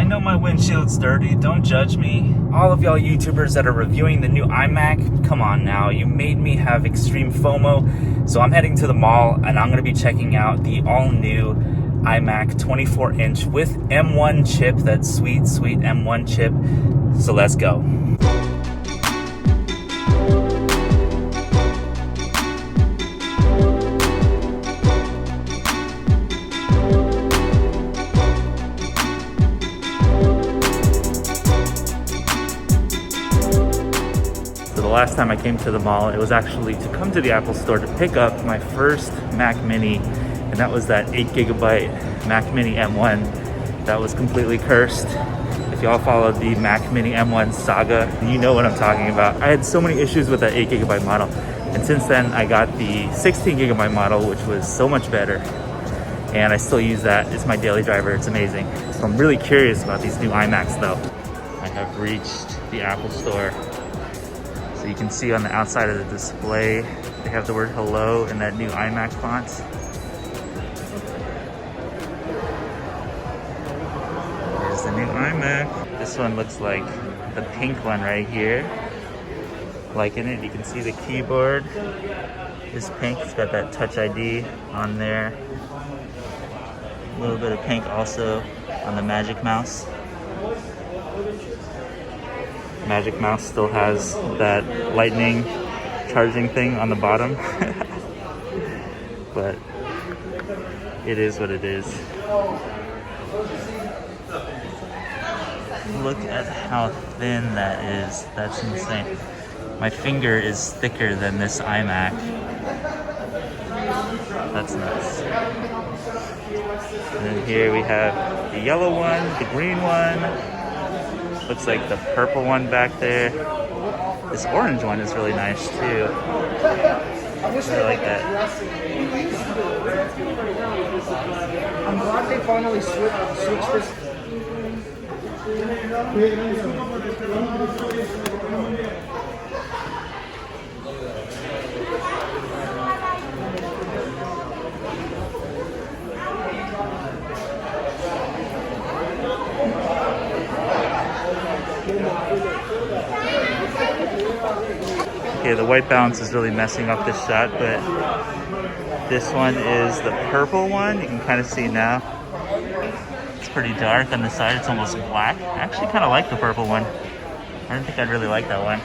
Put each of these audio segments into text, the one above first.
I know my windshield's dirty, don't judge me. All of y'all YouTubers that are reviewing the new iMac, come on now, you made me have extreme FOMO. So I'm heading to the mall and I'm gonna be checking out the all new iMac 24-inch with M1 chip, that sweet M1 chip. So let's go. The last time I came to the mall, it was actually to come to the Apple store to pick up my first Mac Mini, and that was that 8GB Mac Mini M1 that was completely cursed. If y'all followed the Mac Mini M1 saga, you know what I'm talking about. I had so many issues with that 8GB model, and since then I got the 16GB model, which was so much better, and I still use that. It's my daily driver. It's amazing. So I'm really curious about these new iMacs though. I have reached the Apple store. So you can see on the outside of the display, they have the word hello in that new iMac font. There's the new iMac. This one looks like the pink one right here. Liking it, you can see the keyboard is pink. It's got that Touch ID on there. A little bit of pink also on the Magic Mouse. Magic Mouse still has that lightning charging thing on the bottom. But it is what it is. Look at how thin that is. That's insane. My finger is thicker than this iMac. That's nuts. And then here we have the yellow one, the green one. Looks like the purple one back there. This orange one is really nice too. I really like that. I'm glad they finally switched this. Okay, the white balance is really messing up this shot, but this one is the purple one. You can kind of see now. It's pretty dark on the side. It's almost black. I actually kind of like the purple one. I didn't think I'd really like that one.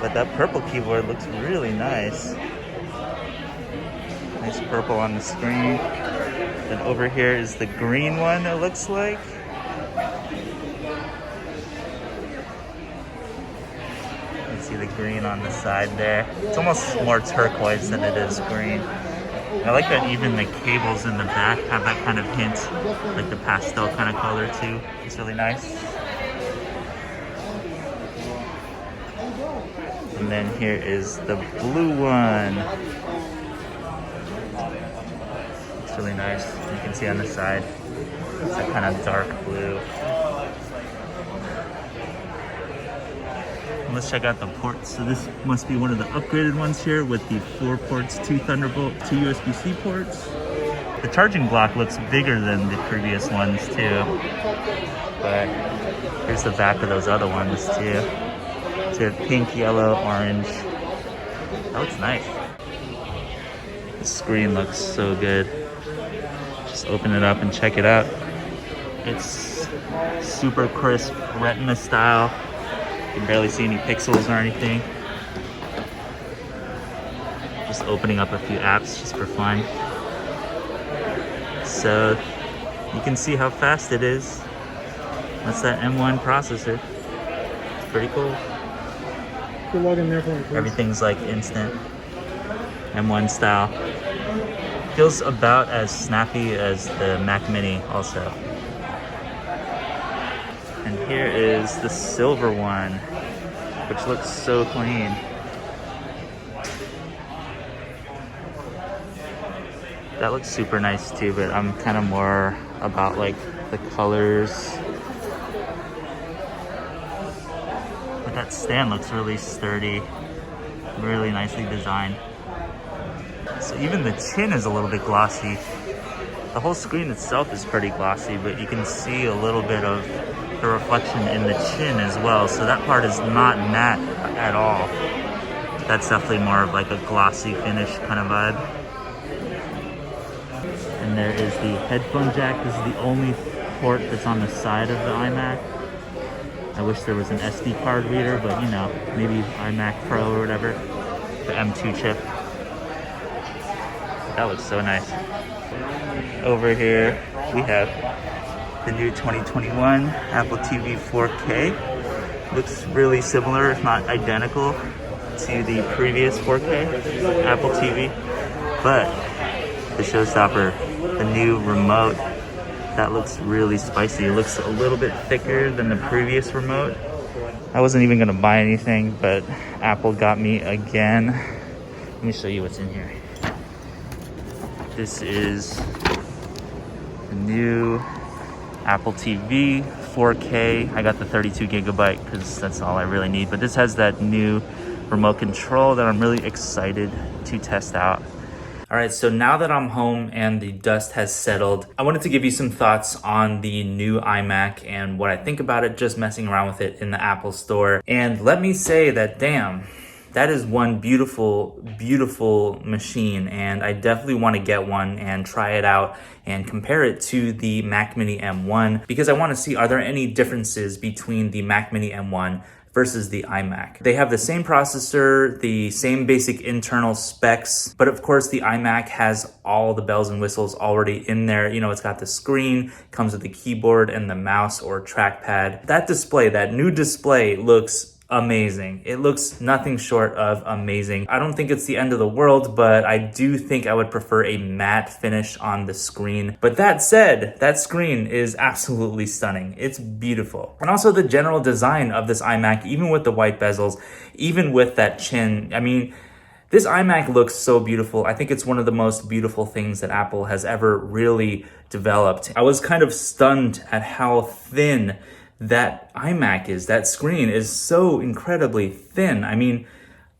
But that purple keyboard looks really nice. Nice purple on the screen. Then over here is the green one, it looks like. See the green on the side there. It's almost more turquoise than it is green. I like that even the cables in the back have that kind of hint, like the pastel kind of color too. It's really nice. And then here is the blue one. It's really nice. You can see on the side, it's that kind of dark blue. Let's check out the ports. So this must be one of the upgraded ones here with the 4 ports, 2 Thunderbolt, 2 USB-C ports. The charging block looks bigger than the previous ones too. But here's the back of those other ones too. So you have pink, yellow, orange. That looks nice. The screen looks so good. Just open it up and check it out. It's super crisp, retina style. You can barely see any pixels or anything. Just opening up a few apps just for fun. So you can see how fast it is. That's that M1 processor. It's pretty cool. Good log in there for me, please. Everything's like instant. M1 style. Feels about as snappy as the Mac Mini also. And here is the silver one, which looks so clean. That looks super nice too, but I'm kind of more about like the colors. But that stand looks really sturdy, really nicely designed. So even the chin is a little bit glossy. The whole screen itself is pretty glossy, but you can see a little bit of the reflection in the chin as well. So that part is not matte at all. That's definitely more of like a glossy finish kind of vibe. And there is the headphone jack. This is the only port that's on the side of the iMac. I wish there was an SD card reader, but you know, maybe iMac Pro or whatever. The M2 chip. That looks so nice. Over here, we have the new 2021 Apple TV 4K. Looks really similar, if not identical, to the previous 4K Apple TV. But the showstopper, the new remote, that looks really spicy. It looks a little bit thicker than the previous remote. I wasn't even gonna buy anything, but Apple got me again. Let me show you what's in here. This is the new Apple TV 4K. I got the 32 gigabyte because that's all I really need. But this has that new remote control that I'm really excited to test out. All right, so now that I'm home and the dust has settled, I wanted to give you some thoughts on the new iMac and what I think about it, just messing around with it in the Apple Store. And let me say that, damn, that is one beautiful, beautiful machine, and I definitely want to get one and try it out and compare it to the Mac Mini M1 because I want to see, are there any differences between the Mac Mini M1 versus the iMac. They have the same processor, the same basic internal specs, but of course the iMac has all the bells and whistles already in there. You know, it's got the screen, comes with the keyboard and the mouse or trackpad. That display, that new display looks amazing. It looks nothing short of amazing. I don't think it's the end of the world, but I do think I would prefer a matte finish on the screen. But that said, that screen is absolutely stunning. It's beautiful. And also the general design of this iMac, even with the white bezels, even with that chin, I mean, this iMac looks so beautiful. I think it's one of the most beautiful things that Apple has ever really developed. I was kind of stunned at how thin that iMac is. That screen is so incredibly thin. I mean,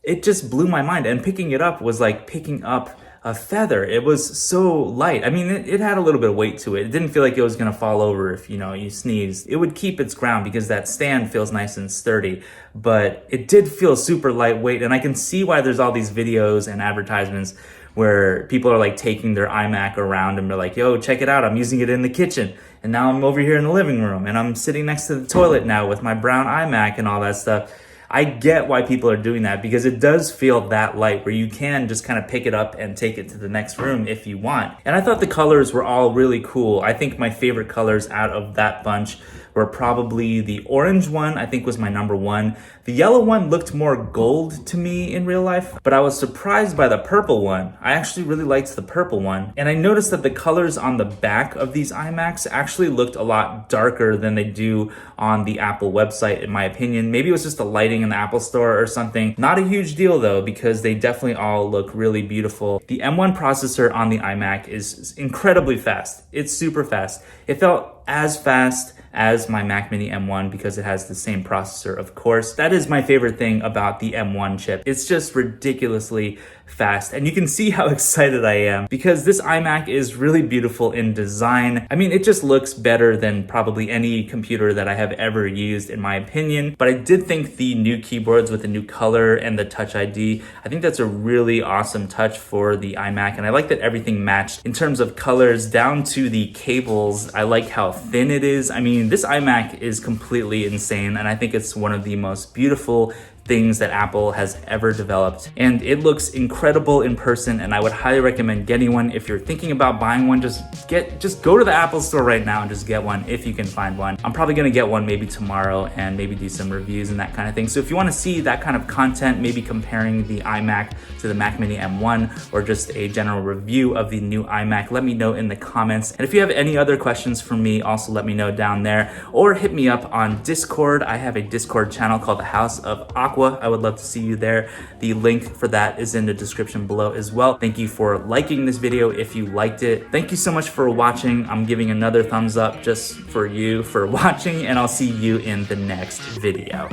it just blew my mind. And picking it up was like picking up a feather. It was so light. I mean, it had a little bit of weight to it. It didn't feel like it was gonna fall over if, you know, you sneezed. It would keep its ground because that stand feels nice and sturdy, but it did feel super lightweight. And I can see why there's all these videos and advertisements where people are like taking their iMac around and they're like, yo, check it out, I'm using it in the kitchen. And now I'm over here in the living room and I'm sitting next to the toilet now with my brown iMac and all that stuff. I get why people are doing that because it does feel that light where you can just kind of pick it up and take it to the next room if you want. And I thought the colors were all really cool. I think my favorite colors out of that bunch were probably the orange one, I think was my number one. The yellow one looked more gold to me in real life, but I was surprised by the purple one. I actually really liked the purple one. And I noticed that the colors on the back of these iMacs actually looked a lot darker than they do on the Apple website, in my opinion. Maybe it was just the lighting in the Apple Store or something. Not a huge deal though, because they definitely all look really beautiful. The M1 processor on the iMac is incredibly fast. It's super fast. It felt as fast as my Mac Mini M1 because it has the same processor, of course. That is my favorite thing about the M1 chip. It's just ridiculously fast, and you can see how excited I am because this iMac is really beautiful in design. I mean, it just looks better than probably any computer that I have ever used, in my opinion. But I did think the new keyboards with the new color and the Touch ID, I think that's a really awesome touch for the iMac, and I like that everything matched in terms of colors down to the cables. I like how thin it is. I mean, this iMac is completely insane, and I think it's one of the most beautiful things that Apple has ever developed. And it looks incredible in person, and I would highly recommend getting one. If you're thinking about buying one, just go to the Apple Store right now and just get one if you can find one. I'm probably gonna get one maybe tomorrow and maybe do some reviews and that kind of thing. So if you wanna see that kind of content, maybe comparing the iMac to the Mac Mini M1 or just a general review of the new iMac, let me know in the comments. And if you have any other questions for me, also let me know down there, or hit me up on Discord. I have a Discord channel called the House of Aqua. I would love to see you there. The link for that is in the description below as well. Thank you for liking this video if you liked it. Thank you so much for watching. I'm giving another thumbs up just for you for watching, and I'll see you in the next video.